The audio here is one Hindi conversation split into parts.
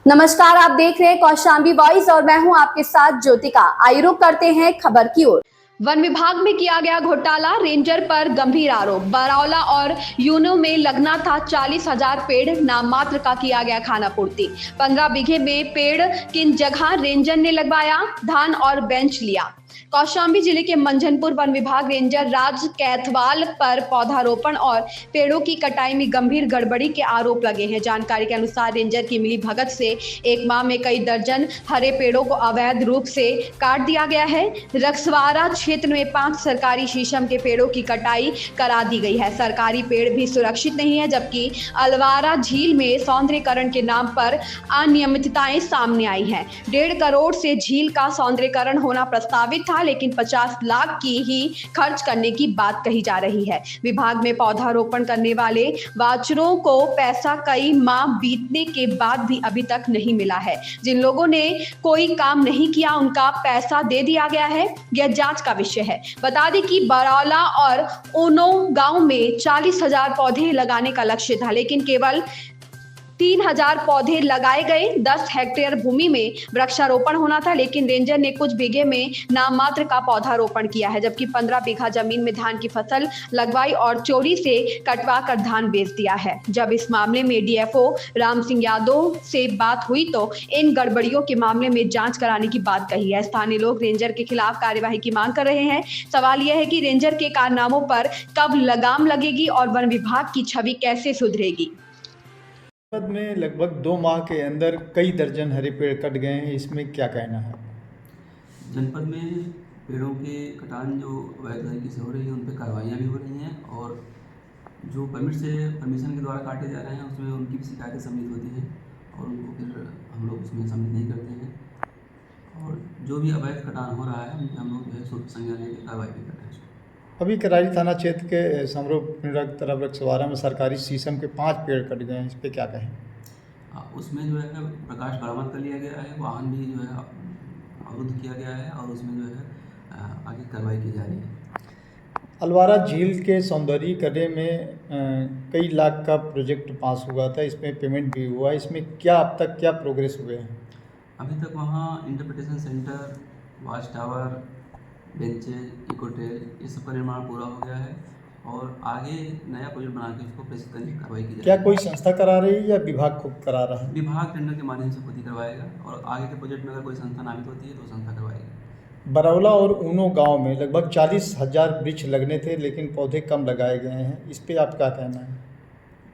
नमस्कार, आप देख रहे हैं कौशाम्बी वॉइस और मैं हूं आपके साथ ज्योतिका। आइए रुक करते हैं खबर की ओर। वन विभाग में किया गया घोटाला, रेंजर पर गंभीर आरोप। बरौला और यूनो में लगना था 40,000 पेड़, नाम मात्र का किया गया खानापूर्ति। 15 बीघे में पेड़ किन जगह रेंजर ने लगवाया, धान और बेंच लिया। कौशाम्बी जिले के मंझनपुर वन विभाग रेंजर राज कैथवाल पर पौधारोपण और पेड़ों की कटाई में गंभीर गड़बड़ी के आरोप लगे हैं। जानकारी के अनुसार रेंजर की मिली भगत से एक माह में कई दर्जन हरे पेड़ों को अवैध रूप से काट दिया गया है। रक्सवारा क्षेत्र में 5 सरकारी शीशम के पेड़ों की कटाई करा दी गई है। सरकारी पेड़ भी सुरक्षित नहीं है, जबकि अलवारा झील में सौंदर्यीकरण के नाम पर अनियमितताएं सामने आई हैं। 1.5 करोड़ से झील का सौंदर्यीकरण होना प्रस्तावित था, लेकिन 50 लाख की ही खर्च करने की बात कही जा रही है। विभाग में पौधारोपण करने वाले वाचरों को पैसा कई माह बीतने के बाद भी अभी तक नहीं मिला है। जिन लोगों ने कोई काम नहीं किया, उनका पैसा दे दिया गया है। यह जांच का विषय है। बता दें कि बरौला और ऊनो गांव में 40,000 पौधे लगाने का लक्ष्य था, लेकिन केवल 3,000 पौधे लगाए गए। 10 हेक्टेयर भूमि में वृक्षारोपण होना था, लेकिन रेंजर ने कुछ बीघे में नाम मात्र का पौधारोपण किया है, जबकि 15 बीघा जमीन में धान की फसल लगवाई और चोरी से कटवा कर धान बेच दिया है। जब इस मामले में डीएफओ राम सिंह यादव से बात हुई तो इन गड़बड़ियों के मामले में जांच कराने की बात कही है। स्थानीय लोग रेंजर के खिलाफ कार्यवाही की मांग कर रहे हैं। सवाल यह है कि रेंजर के कारनामों पर कब लगाम लगेगी और वन विभाग की छवि कैसे सुधरेगी। जनपद में लगभग 2 माह के अंदर कई दर्जन हरे पेड़ कट गए हैं, इसमें क्या कहना है? जनपद में पेड़ों के कटान जो अवैध तरीके से हो रही है, उन पर कार्रवाइयाँ भी हो रही हैं और जो परमिशन के द्वारा काटे जा रहे हैं उसमें उनकी भी शिकायतें सम्मिलित होती हैं और उनको फिर हम लोग उसमें सम्मिलित नहीं करते हैं और जो भी अवैध कटान हो रहा है उन पर हम लोग जो है सूक्ष्म संज्ञान लेकर कार्रवाई भी कर रहे हैं। अभी करारी थाना क्षेत्र के समरो तरफ रक्सवारा में सरकारी शीशम के 5 पेड़ कट गए हैं, इस पर क्या कहें? उसमें जो है प्रकाश बरामद कर लिया गया है, वाहन भी जो है अवरुद्ध किया गया है और उसमें जो है आगे कार्रवाई की जा रही है। अलवारा झील के सौंदर्यीकरण में कई लाख का प्रोजेक्ट पास हुआ था, इसमें पेमेंट भी हुआ, इसमें क्या अब तक क्या प्रोग्रेस हुए हैं? अभी तक वहाँ interpretation centre, watch tower, benches, eco trail, ये सब का निर्माण पूरा हो गया है और आगे नया प्रोजेक्ट बना के उसको प्रेषित करने की कार्रवाई की जाएगी। क्या कोई संस्था करा रही है या विभाग खुद करा रहा है? विभाग टेंडर के माध्यम से खुद ही करवाएगा और आगे के प्रोजेक्ट में अगर कोई संस्था नामित होती है तो संस्था करवाएगी। बरौला और ऊनो गांव में लगभग 40,000 वृक्ष लगने थे, लेकिन पौधे कम लगाए गए हैं, इस पर आप क्या कहना है?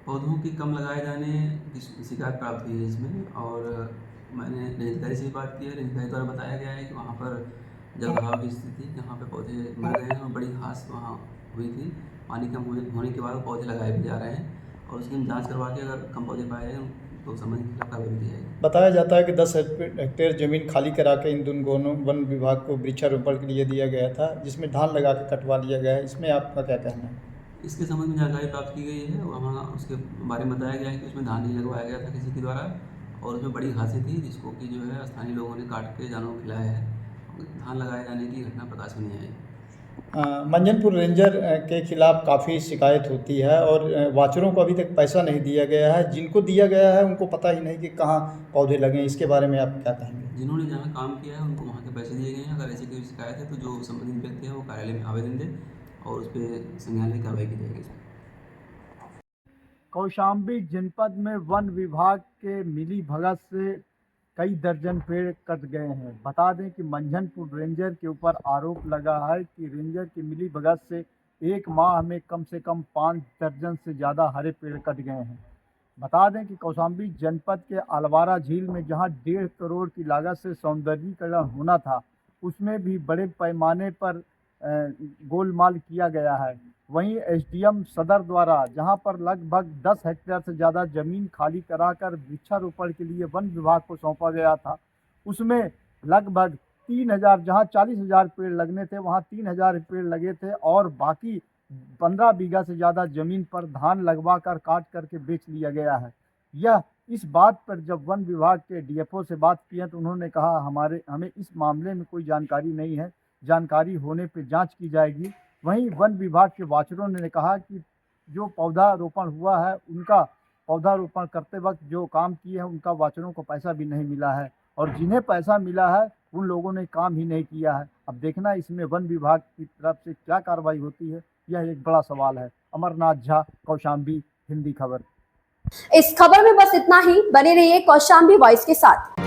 पौधों की कम लगाए जाने की शिकायत प्राप्त हुई है इसमें और मैंने रेंजकारी से भी बात की है। रेंजकारी द्वारा बताया गया है कि वहाँ पर जलभराव की स्थिति, जहाँ पे पौधे मर गए हैं और बड़ी घास वहाँ हुई थी, पानी कम होने के बाद पौधे लगाए भी जा रहे हैं और उसकी हम जाँच करवा के अगर कम पौधे पाए जाए तो संबंधित खिलाफ कार्रवाई की जाएगी। बताया जाता है कि 10 हेक्टेयर जमीन खाली करा के इन दोनों वन विभाग को वृक्षारोपण के लिए दिया गया था, जिसमें धान लगा के कटवा लिया गया है, इसमें आपका क्या कहना है? इसके संबंध में जानकारी प्राप्त की गई है, वहाँ उसके बारे में बताया गया है कि उसमें धान नहीं लगवाया गया था किसी के द्वारा और उसमें बड़ी घासें थी जिसको कि जो है स्थानीय लोगों ने काट के जानवरों को खिलाया है। धान लगाए जाने की घटना प्रकाश में नहीं आई। मंझनपुर रेंजर के खिलाफ काफ़ी शिकायत होती है और वाचरों को अभी तक पैसा नहीं दिया गया है। जिनको दिया गया है उनको पता ही नहीं कि कहाँ पौधे लगे, इसके बारे में आप क्या कहेंगे? जिन्होंने जहाँ काम किया है उनको वहाँ के पैसे दिए गए हैं। अगर ऐसी कोई शिकायत है तो जो संबंधित व्यक्ति है वो कार्यालय में आवेदन दे और उस पर संज्ञान लेकर कार्रवाई की जाएगी। कौशाम्बी जनपद में वन विभाग के मिली भगत से कई दर्जन पेड़ कट गए हैं। बता दें कि मंझनपुर रेंजर के ऊपर आरोप लगा है कि रेंजर की मिली भगत से एक माह में कम से कम 5 दर्जन से ज़्यादा हरे पेड़ कट गए हैं। बता दें कि कौशाम्बी जनपद के अलवारा झील में जहां 1.5 करोड़ की लागत से सौंदर्यीकरण होना था, उसमें भी बड़े पैमाने पर गोलमाल किया गया है। वहीं एसडीएम सदर द्वारा जहां पर लगभग 10 हेक्टेयर से ज़्यादा ज़मीन खाली कराकर वृक्षारोपण के लिए वन विभाग को सौंपा गया था, उसमें लगभग 3,000, जहां 40,000 पेड़ लगने थे वहां 3,000 पेड़ लगे थे और बाकी 15 बीघा से ज़्यादा ज़मीन पर धान लगवा कर काट करके बेच लिया गया है। इस बात पर जब वन विभाग के डीएफओ से बात की है तो उन्होंने कहा हमें इस मामले में कोई जानकारी नहीं है, जानकारी होने पे जांच की जाएगी। वहीं वन विभाग के वाचरों ने कहा कि जो पौधा रोपण हुआ है उनका पौधारोपण करते वक्त जो काम किए हैं उनका वाचनों को पैसा भी नहीं मिला है, और जिन्हें पैसा मिला है उन लोगों ने काम ही नहीं किया है। अब देखना इसमें वन विभाग की तरफ से क्या कार्रवाई होती है, यह एक बड़ा सवाल है। अमरनाथ झा, कौशाम्बी, हिंदी खबर। इस खबर में बस इतना ही। बने रहिए कौशाम्बी वॉइस के साथ।